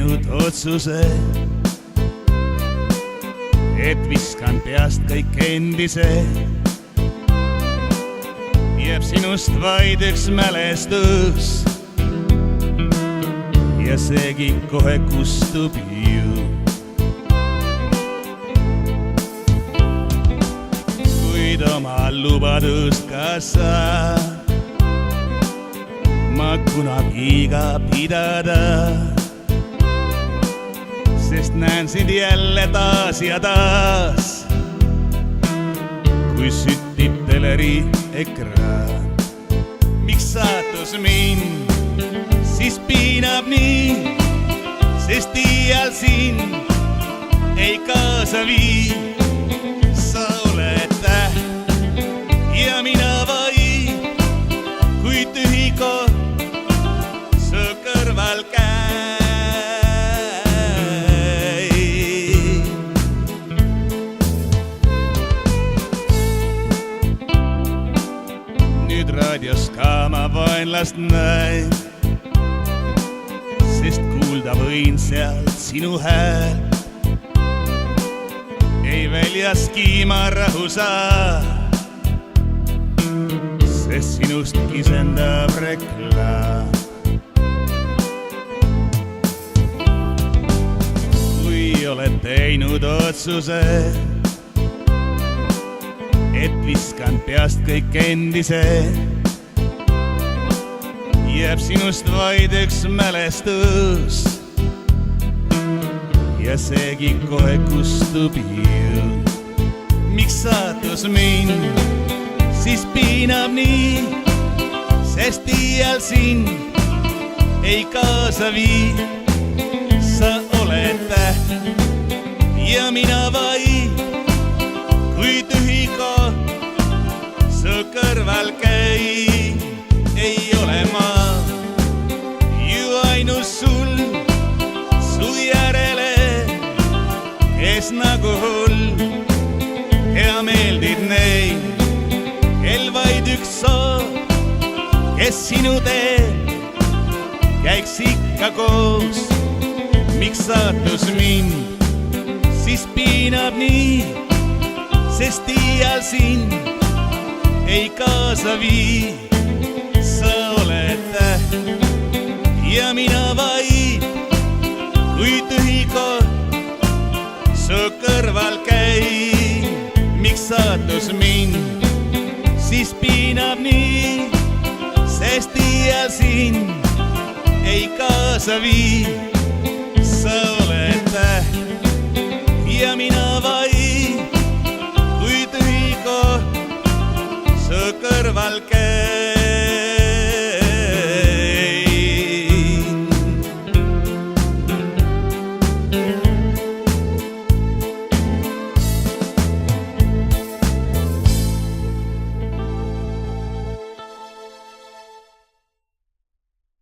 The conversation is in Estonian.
teinud otsuse, et viskan peast kõik endise. Jääb sinust vaid üks mälestus ja seegi kohe kustub ju. Kuid oma lubadust ka saad ma kunagi ka pidada, sest näen sind jälle taas ja taas, kui süttib teleri ekraan. Miks saatus mind siis piinab nii, sest iial sind ei kaasa vii. Sa oled täht ja mina vaid, kui tühi koht su kõrval käib. Nüüd raadios ka ma vaenlast näin, sest kuulda võin sealt sinu hääl. Ei väljaski ma rahu saa, sest sinust kisendab reklaam. Kui oled teinud otsuse, et viskan peast kõik endise, jääb sinust vaid üks mälestus ja seegi kohe kustub ju. Miks saatus mind siis piinab nii, sest iial sind ei kaasa vii. Sa oled täht ja mina vaid, kui tühi koht su kõrval käib. Ei ole ma ju ainus sul, su järele, kes nagu hull. Ja meeldib neid, kel vaid üks soov, kes sinu teel käiks ikka koos. Miks saatus mind siis piinab nii, sest iial sind ei kaasa vii. Sa oled täht ja mina vaid, kui tühi koht su kõrval käib. Miks saatus mind siis piinab nii, sest iial sind ei kaasa vii.